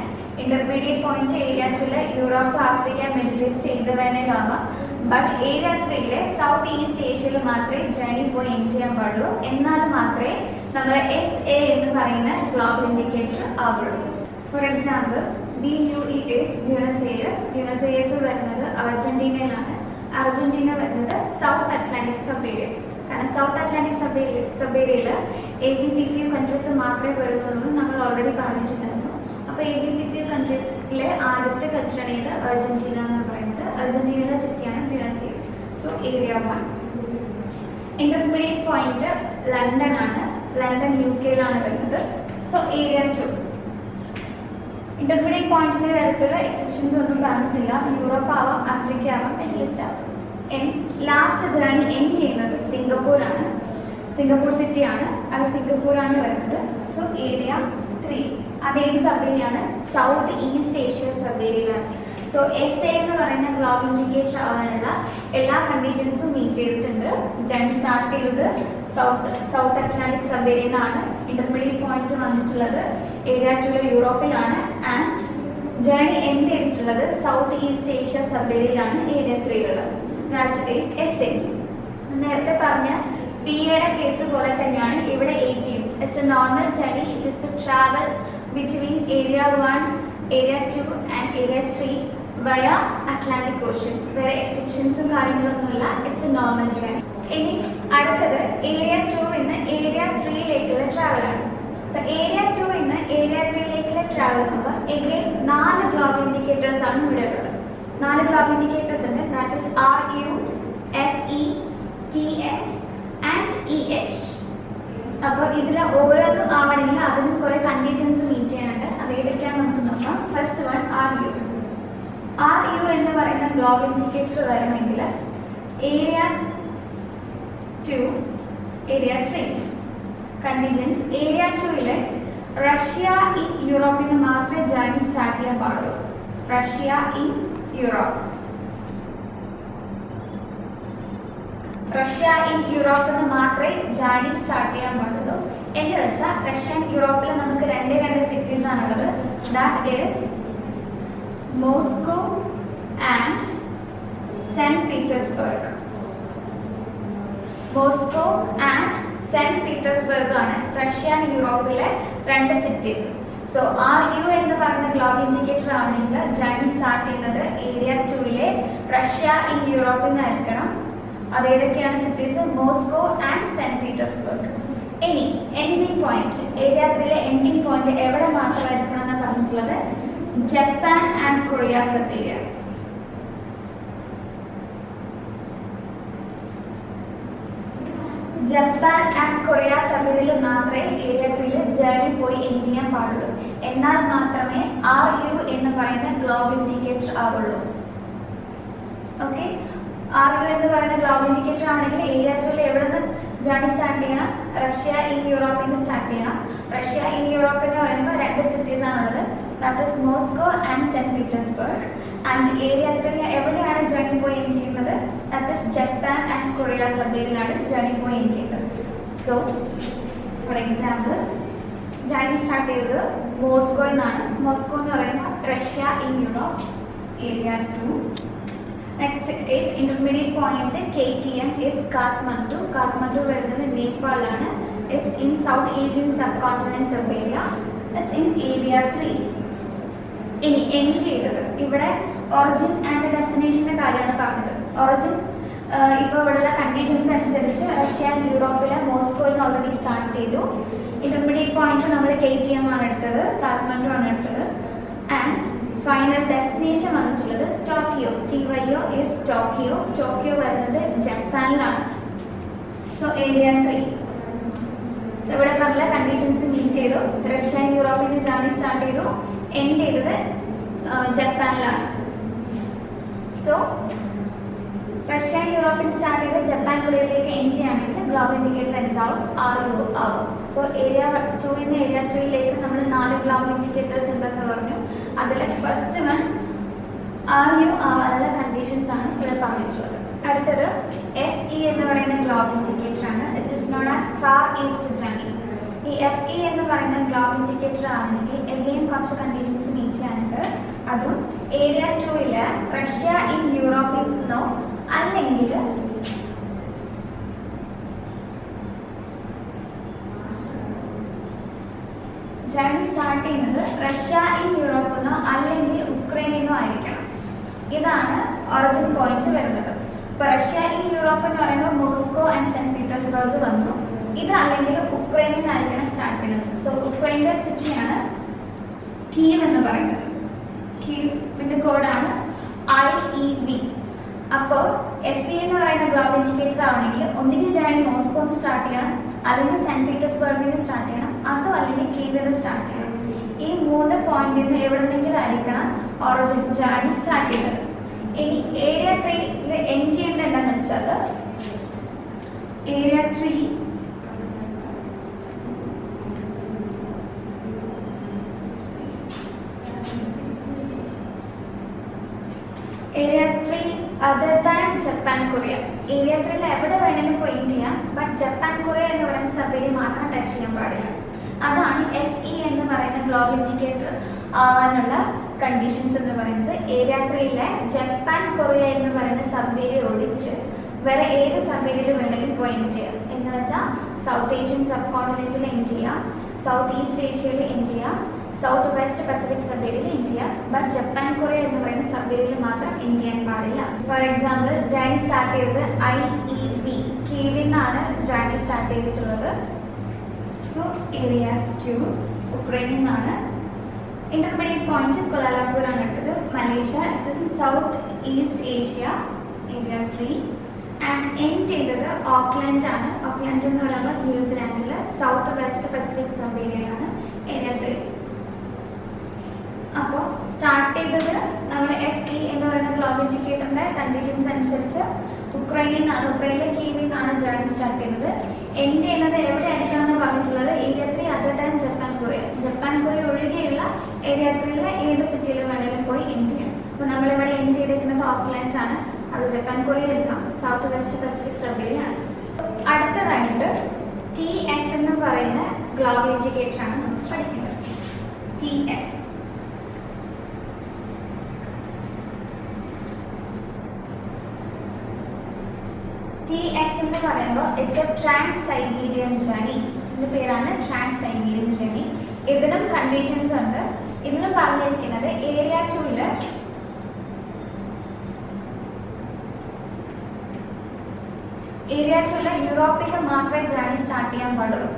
Intermediate point area 2 Europe, Africa, middle east ഏത് വേണമെങ്കിലും ആവാം. ബട്ട് ഏരിയ 3 സൗത്ത് ഈസ്റ്റ് ഏഷ്യയിൽ മാത്രമേ ജേർണി പോയി എൻഡ് ചെയ്യാൻ പാടുള്ളൂ. എന്നാൽ മാത്രമേ നമ്മൾ SA എന്ന് പറയുന്ന ഗ്ലോബൽ ഇൻഡിക്കേറ്റർ ആവുള്ളൂ. For example BUE is Buenos Aires. Buenos Aires വരുന്നത് അർജന്റീനയിലാണ്. അർജന്റീന വരുന്നത് സൗത്ത് അറ്റ്ലാന്റിക് സബേരിയ. കാരണം സൗത്ത് അറ്റ്ലാന്റിക് സബേരിയയിൽ ABCPU കൺട്രീസ് മാത്രമേ വരുന്നുള്ളൂ എന്ന് നമ്മൾ ഓൾറെഡി പറഞ്ഞിട്ടുണ്ടായിരുന്നു. അപ്പോൾ ABCPU കൺട്രീസിലെ ആദ്യത്തെ കൺട്രിയാണ് ഇത് അർജന്റീന എന്ന് പറയുന്നത്. അർജന്റീനയിലെ സിറ്റിയാണ് Buenos heirs. So area 1. Intermediate point London ആണ്. ലണ്ടൻ UK-യിലാണ് വരുന്നത്. So area 2. ഇന്റർമീഡിയറ്റ് പോയിന്റിന്റെ കാര്യത്തിൽ എക്സിബിഷൻസ് ഒന്നും പറഞ്ഞിട്ടില്ല. യൂറോപ്പ് ആവാം, ആഫ്രിക്ക ആവാം, മിഡിൽ ഈസ്റ്റ് ആവാം. ലാസ്റ്റ് ജേർണി എൻഡ് ചെയ്യുന്നത് സിംഗപ്പൂരാണ്. സിംഗപ്പൂർ സിറ്റിയാണ്. അത് സിംഗപ്പൂരാണ് വരുന്നത്. So area 3. അതേത് സബേരിയാണ്? സൗത്ത് ഈസ്റ്റ് ഏഷ്യ സബേരിയയിലാണ്. സോ SA എന്ന് പറയുന്ന ഗ്ലോബ് ഇൻഡിക്കേറ്റർ ആവാനുള്ള എല്ലാ കണ്ടീഷൻസും മീറ്റ് ചെയ്തിട്ടുണ്ട്. ജേർണി സ്റ്റാർട്ട് ചെയ്തത് സൗത്ത് അറ്റ്ലാന്റിക് സബ്ഏരിയയിലാണ്. ഇന്റർമീഡിയറ്റ് പോയിന്റ് വന്നിട്ടുള്ളത് ഏരിയ 2 യൂറോപ്പിലാണ്. ആൻഡ് ജേർണി എൻഡ് ചെയ്തിട്ടുള്ളത് സൗത്ത് ഈസ്റ്റ് ഏഷ്യ സബ്ഏരിയയിലാണ് ഏരിയ 3 ഉള്ളത്. That is SA. നേരത്തെ പറഞ്ഞ PAയുടെ കേസ് പോലെ തന്നെയാണ് ഇവിടെ 18. It's A normal journey. It is the travel between area 1, area 2 and area 3 വയ അറ്റ്ലാന്റിക് ഓഷ്യൻ. വേറെ എക്സെപ്ഷൻസും കാര്യങ്ങളൊന്നുമില്ല. It's A normal journey. ഇനി അടുത്തത് ഏരിയ 2 നിന്ന് ഏരിയ 3യിലേക്കുള്ള ട്രാവലാണ്. ഏരിയ 2 നിന്ന് ഏരിയ 3യിലേക്കുള്ള ട്രാവൽ ആകുമ്പോൾ എഗെയിൻ 4 ഗ്ലോബ് ഇൻഡിക്കേറ്റേഴ്സ് ആണ് ഇവിടെ ഉള്ളത്. 4 ഗ്ലോബ് ഇൻഡിക്കേറ്റേഴ്സ് ഉണ്ട്. That is RU, FE, TS and EH. അപ്പോൾ ഇതിൽ ഓരോന്നും ആവണമെങ്കിൽ അതിനും കുറെ കണ്ടീഷൻസ് മീറ്റ് ചെയ്യാനുണ്ട്. അത് ഏതൊക്കെയാണെന്ന് നമുക്ക് നോക്കാം. ഫസ്റ്റ് വൺ RU എന്ന് പറയുന്ന ഗ്ലോബ് ഇൻഡിക്കേറ്റർ വരണമെങ്കിൽ ഏരിയ 2, ഏരിയ 3 കണ്ടീഷൻസ്. ഏരിയ 2ല് റഷ്യ ഇൻ യൂറോപ്പിൽ നിന്ന് മാത്രമേ ജേർണി സ്റ്റാർട്ട് ചെയ്യാൻ പാടുള്ളൂ. Russia in Europe. Russia in യൂറോപ്പിൽ നിന്ന് മാത്രമേ ജേർണി സ്റ്റാർട്ട് ചെയ്യാൻ പാടുള്ളൂ. എന്ന് വെച്ചാൽ റഷ്യ ഇൻ യൂറോപ്പിൽ നമുക്ക് രണ്ട് സിറ്റീസ് ആണുള്ളത്. That is Moscow and Saint Petersburg. Moscow and Saint Petersburg ആണ് റഷ്യ ഇൻ യൂറോപ്പിലെ 2 സിറ്റീസ്. സോ RU എന്ന് പറയുന്ന ഗ്ലോബ് ഇൻഡിക്കേറ്റർ ആവണമെങ്കിൽ ജേർണി സ്റ്റാർട്ട് ചെയ്യുന്നത് ഏരിയ 2ലെ റഷ്യ ഇൻ യൂറോപ്പിൽ നിന്നായിരിക്കണം. അതേതൊക്കെയാണ് cities? Moscow and Saint Petersburg. ഇനി എൻഡിങ് പോയിന്റ് ഏരിയ 3ലെ എൻഡിങ് പോയിന്റ് എവിടെ മാത്രമായിരിക്കണം എന്ന് പറഞ്ഞിട്ടുള്ളത് Japan and Korea subarea. Japan and Korea സബ്ഏരിയയിൽ മാത്രമേ ഏരിയ 3ൽ ജേർണി പോയി എൻഡ് ചെയ്യാൻ പാടുള്ളൂ. എന്നാൽ മാത്രമേ RU എന്ന് പറയുന്ന ഗ്ലോബ് ഇൻഡിക്കേറ്റർ ആവുള്ളൂ. ഓക്കെ, RU എന്ന് പറയുന്ന ഗ്ലോബ് ഇൻഡിക്കേറ്റർ ആണെങ്കിൽ ഏരിയ 2ൽ എവിടെ നിന്ന് ജേർണി സ്റ്റാർട്ട് ചെയ്യണം? റഷ്യ ഇൻ യൂറോപ്പിൽ നിന്ന് സ്റ്റാർട്ട് ചെയ്യണം. റഷ്യ ഇൻ യൂറോപ്പ് എന്ന് പറയുമ്പോൾ 2 സിറ്റീസ് ആണുള്ളത്. That is Moscow and Saint Petersburg. And area 3ൽ എവിടെയാണ് ജേർണി പോയി എൻഡ് ചെയ്യുന്നത്? That is Japan and Korea സബ്ഏരിയയിലാണ് ജേർണി പോയി എൻഡ് ചെയ്യുന്നത്. So for example journey start ചെയ്തത് മോസ്കോയിൽ നിന്നാണ്. മോസ്കോ എന്ന് പറയുന്നത് Russia in Europe area 2. Next is intermediate point KTM is Kathmandu. Kathmandu വരുന്നത് നേപ്പാളിലാണ്. It's in south Asian subcontinent subarea. It's in area 3. ഇനി എൻഡ് ചെയ്തത് ഇവിടെ ഒറിജിൻ ആൻഡ് ഡെസ്റ്റിനേഷന്റെ കാര്യമാണ് പറഞ്ഞത്. ഒറിജിൻ ഇപ്പോൾ ഇവിടെയുള്ള കണ്ടീഷൻസ് അനുസരിച്ച് റഷ്യ ആൻഡ് യൂറോപ്പിലെ മോസ്കോയിൽ നിന്ന് ഓൾറെഡി സ്റ്റാർട്ട് ചെയ്തു. ഇന്റർമീഡിയറ്റ് പോയിന്റ് നമ്മൾ KTM ആണ് എടുത്തത്, കാഠ്മണ്ഡു ആണ് എടുത്തത്. ആൻഡ് ഫൈനൽ ഡെസ്റ്റിനേഷൻ വന്നിട്ടുള്ളത് Tokyo. TYO is Tokyo. Tokyo വരുന്നത് ജപ്പാനിലാണ്. So area 3. സോ ഇവിടെ പറഞ്ഞ കണ്ടീഷൻസ് മീറ്റ് ചെയ്തു. റഷ്യ ആൻഡ് യൂറോപ്പിൽ നിന്ന് ജേർണി സ്റ്റാർട്ട് ചെയ്തു. എൻഡ് ചെയ്തത് ജപ്പാനിലാണ്. സോ റഷ്യ ആൻഡ് യൂറോപ്പിൽ സ്റ്റാർട്ട് ചെയ്ത് ജപ്പാൻ കൊറിയയിലേക്ക് എൻഡ് ചെയ്യുകയാണെങ്കിൽ ഗ്ലോബ് ഇൻഡിക്കേറ്റർ എന്താവും? RU ആവും. സോ ഏരിയ 2 നിന്ന് ഏരിയ 3യിലേക്ക് നമ്മൾ 4 ഗ്ലോബ് ഇൻഡിക്കേറ്റേഴ്സ് ഉണ്ടെന്ന് പറഞ്ഞു. അതിൽ ഫസ്റ്റ് വൺ RU ആവാനുള്ള കണ്ടീഷൻസ് ആണ് ഇവിടെ പറഞ്ഞിട്ടുള്ളത്. അടുത്തത് FE എന്ന് പറയുന്ന ഗ്ലോബ് ഇൻഡിക്കേറ്റർ ആണ്. It is known as far east journey. ഈ FE എന്ന് പറയുന്ന ഗ്ലോബ് ഇൻഡിക്കേറ്റർ ആണെങ്കിൽ എഗെയിൻ കുറച്ച് കണ്ടീഷൻസ് മീറ്റ് ചെയ്യാനുണ്ട്. അതും ഏരിയ 2ൽ റഷ്യ ഇൻ യൂറോപ്പിൽ നിന്നോ അല്ലെങ്കിൽ ജേർണി സ്റ്റാർട്ട് ചെയ്യുന്നത് റഷ്യ ഇൻ യൂറോപ്പിൽ നിന്നോ അല്ലെങ്കിൽ ഉക്രൈനിൽ നിന്നോ ആയിരിക്കണം. ഇതാണ് ഒറിജിൻ പോയിന്റ് വരുന്നത്. ഇപ്പൊ റഷ്യ ഇൻ യൂറോപ്പ് എന്ന് പറയുമ്പോൾ മോസ്കോ ആൻഡ് സെന്റ് പീറ്റേഴ്സ്ബർഗ് വന്നു. ഇത് അല്ലെങ്കിൽ ഉക്രൈനിൽ നിന്നായിരിക്കണം സ്റ്റാർട്ട് ചെയ്യുന്നത്. സോ ഉക്രൈൻ്റെ സിറ്റിയാണ് കീവ് എന്ന് പറയുന്നത്. കീവിന്റെ കോഡാണ് IEV. അപ്പോൾ FE എന്ന് പറയുന്ന ഗ്ലോബ് ഇൻഡിക്കേറ്റർ ആവണമെങ്കിൽ ഒന്നുകിൽ ജേർണി മോസ്കോ നിന്ന് സ്റ്റാർട്ട് ചെയ്യണം, അല്ലെങ്കിൽ സെന്റ് പീറ്റേഴ്സ്ബർഗിൽ നിന്ന് സ്റ്റാർട്ട് ചെയ്യണം, അതോ അല്ലെങ്കിൽ കീവിൽ നിന്ന് സ്റ്റാർട്ട് ചെയ്യണം. ഈ 3 പോയിന്റിൽ നിന്ന് എവിടെന്നെങ്കിലും ആയിരിക്കണം ഒറിജിൻ ജേർണി സ്റ്റാർട്ട് ചെയ്തത്. ഇനി ഏരിയ 3ൽ എൻഡ് ചെയ്യേണ്ടത് എന്താണെന്ന് വെച്ചാൽ area 3 3 other than Japan Korea. Area 3 എവിടെ വേണമെങ്കിലും പോയിന്റ് ചെയ്യാം, ബട്ട് ജപ്പാൻ കൊറിയ എന്ന് പറയുന്ന സബ് ഏരിയ മാത്രം ടച്ച് ചെയ്യാൻ പാടില്ല. അതാണ് FE എന്ന് പറയുന്ന ഗ്ലോബൽ ഇൻഡിക്കേറ്റർ ആവാനുള്ള കണ്ടീഷൻസ് എന്ന് പറയുന്നത്. ഏരിയ 3 ജപ്പാൻ കൊറിയ എന്ന് പറയുന്ന സബ് ഏരിയ ഒഴിച്ച് വേറെ ഏത് സബ് ഏരിയയിൽ വേണമെങ്കിലും പോയിന്റ് ചെയ്യാം. എന്ന് വെച്ചാൽ സൗത്ത് ഏഷ്യൻ സബ് കോണ്ടിനെന്റിൽ ഇന്ത്യ, സൗത്ത് ഈസ്റ്റ് ഏഷ്യയിൽ India, south west Pacific sub ഏരിയയിൽ ഇന്ത്യ, ബട്ട് ജപ്പാൻ കൊറിയ എന്ന് പറയുന്ന സബ് ഏരിയയിൽ മാത്രം ഇന്ത്യ ചെയ്യാൻ പാടില്ല. ഫോർ എക്സാമ്പിൾ, ജേർണി സ്റ്റാർട്ട് ചെയ്തത് IEB കീവിൽ നിന്നാണ് ജേർണി സ്റ്റാർട്ട് ചെയ്തിട്ടുള്ളത്. സോ ഏരിയ 2 ഉക്രൈനിൽ നിന്നാണ്. ഇന്റർമീഡിയറ്റ് പോയിന്റ് കൊലാലംപൂർ ആണ് എടുത്തത്, Malaysia. South east Asia area 3 and end ചെയ്തത് ഓക്ലൻഡ് ആണ്. ഓക്ലൻഡ് എന്ന് പറയുമ്പോൾ ന്യൂസിലാൻഡിൽ സൗത്ത് വെസ്റ്റ് പസഫിക് സബ് ഏരിയയാണ് ഏരിയ 3. അപ്പോൾ സ്റ്റാർട്ട് ചെയ്തത് നമ്മൾ FE എന്ന് പറയുന്ന ഗ്ലോബൽ ഇൻഡിക്കേറ്ററിന്റെ കണ്ടീഷൻസ് അനുസരിച്ച് ഉക്രൈനിൽ നിന്നാണ്, ഉക്രൈനിലെ കീവിൽ നിന്നാണ് ജേർണി സ്റ്റാർട്ട് ചെയ്യുന്നത്. എൻഡ് ചെയ്യുന്നത് എവിടെ ആയിരിക്കണമെന്ന് പറഞ്ഞിട്ടുള്ളത് area 3 other than Japan Korea. Japan Korea ഒഴികെയുള്ള ഏരിയ 3 ഏത് സിറ്റിയിൽ വേണമെങ്കിലും പോയി എൻഡ് ചെയ്യണം. അപ്പോൾ നമ്മളിവിടെ എൻഡ് ചെയ്തിരിക്കുന്നത് ഓക്ലാൻഡ് ആണ്, അത് ജപ്പാൻ കൊറിയ അല്ല, south west Pacific sub area ആണ്. അടുത്തതായിട്ട് TS എന്ന് പറയുന്ന ഗ്ലോബൽ ഇൻഡിക്കേറ്റർ ആണ് നമ്മൾ പഠിക്കുന്നത്. TS എന്ന് പറയുമ്പോൾ it's a trans Siberian journey. ഇതിന്റെ പേരാണ് ട്രാൻസ് സൈബീരിയൻ ജേർണി. ഇതിനും കണ്ടീഷൻസ് ഉണ്ട്. ഇതിനും പറഞ്ഞിരിക്കുന്നത് ഏരിയ 2 യൂറോപ്പിൽ മാത്രമേ ജേർണി സ്റ്റാർട്ട് ചെയ്യാൻ പാടുള്ളൂ.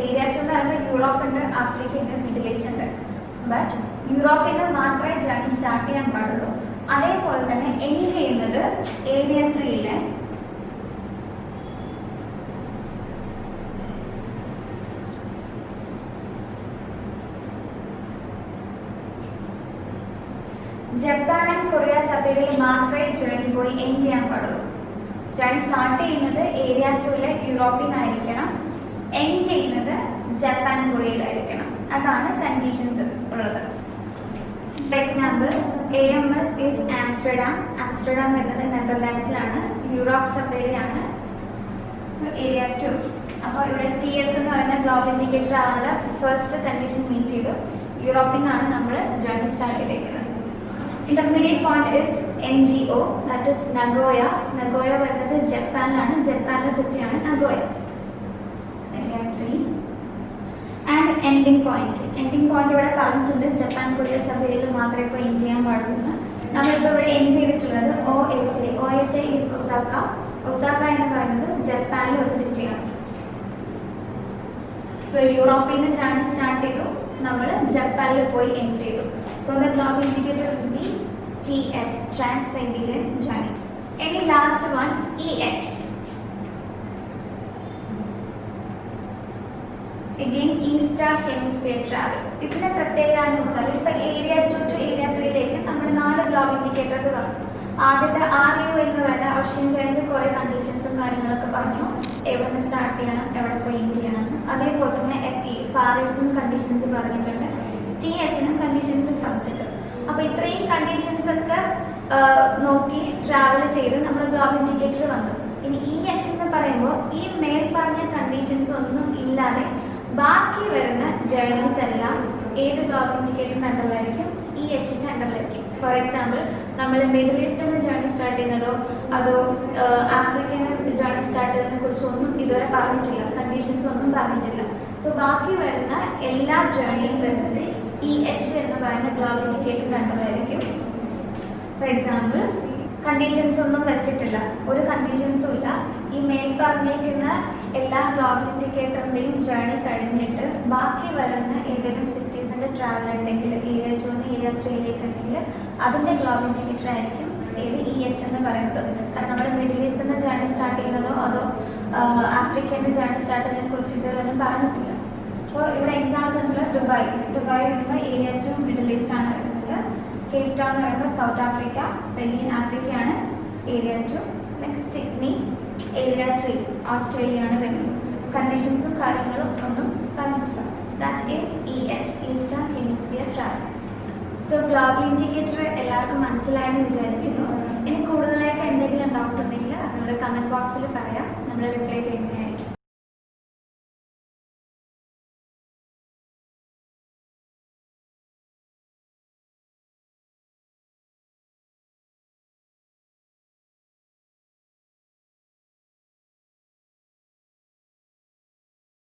ഏരിയ 2 എന്ന് പറയുമ്പോൾ യൂറോപ്പ് ഉണ്ട്, ആഫ്രിക്ക ഉണ്ട്, മിഡിൽ ഈസ്റ്റ് ഉണ്ട്. ബട്ട് യൂറോപ്പിൽ മാത്രമേ ജേർണി സ്റ്റാർട്ട് ചെയ്യാൻ പാടുള്ളൂ. അതേപോലെ തന്നെ എൻഡ് ചെയ്യുന്നത് area 3 Japan and Korea sub ഏരിയയിൽ മാത്രമേ ജേർണി പോയി എൻഡ് ചെയ്യാൻ പാടുള്ളൂ. ജേർണി സ്റ്റാർട്ട് ചെയ്യുന്നത് ഏരിയ 2 യൂറോപ്പിൽ നിന്നായിരിക്കണം, എൻഡ് ചെയ്യുന്നത് ജപ്പാൻ കൊറിയയിലായിരിക്കണം. അതാണ് കണ്ടീഷൻസ് ഉള്ളത്. For example, AMS is Amsterdam. Amsterdam വരുന്നത് നെതർലാൻഡ്സിലാണ്, യൂറോപ്പ് സബ് ഏരിയ ആണ്. So area 2. അപ്പോൾ ഇവിടെ TS എന്ന് പറയുന്ന ഗ്ലോബൽ ഇൻഡിക്കേറ്റർ ആവാനുള്ള ഫസ്റ്റ് കണ്ടീഷൻ മീറ്റ് ചെയ്തു. യൂറോപ്പിൽ നിന്നാണ് നമ്മൾ ജേർണി സ്റ്റാർട്ട് ചെയ്തേക്കുന്നത്. Intermediate point is NGO, that is Nagoya. Nagoya വരുന്നത് ജപ്പാനിലാണ്, ജപ്പാനിലെ സിറ്റിയാണ് Nagoya. Area 3. And ending point. Ending point ഇവിടെ പറഞ്ഞിട്ടുണ്ട് ജപ്പാൻ കൊറിയ സബ് ഏരിയയിൽ മാത്രമേ ഇപ്പോൾ എൻഡ് ചെയ്യാൻ പാടുള്ളൂ. നമ്മളിപ്പോൾ ഇവിടെ എൻഡ് ചെയ്തിട്ടുള്ളത് OSA. OSA is Osaka. Osaka എന്ന് പറയുന്നത് ജപ്പാനിലെ ഒരു സിറ്റിയാണ്. സോ യൂറോപ്പിൽ നിന്ന് ജേർണി സ്റ്റാർട്ട് ചെയ്തു, നമ്മൾ ജപ്പാനിൽ പോയി എൻഡ് ചെയ്തു. So the global indicator will be TS, Trans-Siberian Journey. Any last one, EH. Again, Eastern Hemisphere travel. ഇതിന്റെ പ്രത്യേകത എന്ന് വെച്ചാൽ ഇപ്പൊ ഏരിയ 2 to ഏരിയ 3 നമ്മൾ 4 ഗ്ലോബൽ ഇൻഡിക്കേറ്റേഴ്സ് പറഞ്ഞു. ആദ്യത്തെ RU എന്ന് പറയുന്ന ഓഷ്യൻ ജേർണിക്ക് കുറെ കണ്ടീഷൻസും കാര്യങ്ങളൊക്കെ പറഞ്ഞു, എവിടെ നിന്ന് സ്റ്റാർട്ട് ചെയ്യണം, എവിടെ പോയി എൻഡ് ചെയ്യണം. അതേപോലെ തന്നെ FE, ഫാർ ഈസ്റ്റും കണ്ടീഷൻസ് പറഞ്ഞിട്ടുണ്ട്, TSനും കണ്ടീഷൻസ് പറഞ്ഞിട്ടുണ്ട്. അപ്പോൾ ഇത്രയും കണ്ടീഷൻസ് ഒക്കെ നോക്കി ട്രാവൽ ചെയ്ത് നമ്മൾ ഗ്ലോബൽ ഇൻഡിക്കേറ്റർ വന്നു. ഇനി EH എന്ന് പറയുമ്പോൾ ഈ മേൽ പറഞ്ഞ കണ്ടീഷൻസ് ഒന്നും ഇല്ലാതെ ബാക്കി വരുന്ന ജേർണീസ് എല്ലാം ഏത് ഗ്ലോബൽ ഇൻഡിക്കേറ്ററിന്റെ അണ്ടറിലായിരിക്കും? EHന്റെ അണ്ടറിലായിരിക്കും. ഫോർ എക്സാമ്പിൾ, നമ്മൾ മിഡിൽ ഈസ്റ്റിൽ നിന്ന് ജേർണി സ്റ്റാർട്ട് ചെയ്യുന്നതോ അതോ ആഫ്രിക്കയിൽ നിന്ന് ജേർണി സ്റ്റാർട്ട് ചെയ്യുന്നതിനെ കുറിച്ച് ഒന്നും ഇതുവരെ പറഞ്ഞിട്ടില്ല, കണ്ടീഷൻസ് ഒന്നും പറഞ്ഞിട്ടില്ല. സോ ബാക്കി വരുന്ന എല്ലാ ജേർണിയും വരുന്നത് EH എന്ന് പറയുന്ന ഗ്ലോബൽ ഇൻഡിക്കേറ്ററിന്റെ അണ്ടറിലായിരിക്കും. ഫോർ എക്സാമ്പിൾ, കണ്ടീഷൻസ് ഒന്നും വെച്ചിട്ടില്ല, ഒരു കണ്ടീഷൻസും ഇല്ല. ഈ മേൽ പറഞ്ഞിരിക്കുന്ന എല്ലാ ഗ്ലോബൽ ഇൻഡിക്കേറ്ററിന്റെയും ജേർണി കഴിഞ്ഞിട്ട് ബാക്കി വരുന്ന ഏതെങ്കിലും സിറ്റീസിന്റെ ട്രാവൽ ഉണ്ടെങ്കിൽ ഏരിയ 2 ഏരിയ 3 ഉണ്ടെങ്കിൽ അതിന്റെ ഗ്ലോബൽ ഇൻഡിക്കേറ്റർ ആയിരിക്കും ഏത് EH എന്ന് പറയുന്നത്. കാരണം നമ്മൾ മിഡിൽ ഈസ്റ്റിൽ നിന്ന് ജേർണി സ്റ്റാർട്ട് ചെയ്യുന്നതോ അതോ ആഫ്രിക്കയിൽ നിന്ന് ജേർണി സ്റ്റാർട്ട് ചെയ്യുന്നതിനെ കുറിച്ച് ഇതുവരെ പറഞ്ഞിട്ടില്ല. അപ്പോൾ ഇവിടെ എക്സാമ്പിൾ തന്നിട്ടുള്ള ദുബായ്. ദുബായ് വരുമ്പോൾ ഏരിയ 2 മിഡിൽ ഈസ്റ്റ് ആണ് വരുന്നത്. കേപ്പ് ടൗൺ എന്ന് പറയുമ്പോൾ സൗത്ത് ആഫ്രിക്ക, സെമീൻ ആഫ്രിക്കയാണ് area 2. Next Sydney area 3 Australia ആണ് വരുന്നത്. കണ്ടീഷൻസും കാര്യങ്ങളും ഒന്നും പറഞ്ഞിട്ടില്ല. That is EH, eastern hemisphere travel. So global indicator എല്ലാവർക്കും മനസ്സിലായെന്ന് വിചാരിക്കുന്നു. ഇനി കൂടുതലായിട്ട് എന്തെങ്കിലും ഡൗട്ട് ഉണ്ടെങ്കിൽ അത് നമ്മുടെ കമൻറ്റ് ബോക്സിൽ പറയാം, നമ്മൾ റിപ്ലൈ ചെയ്യുന്നതായിരിക്കും.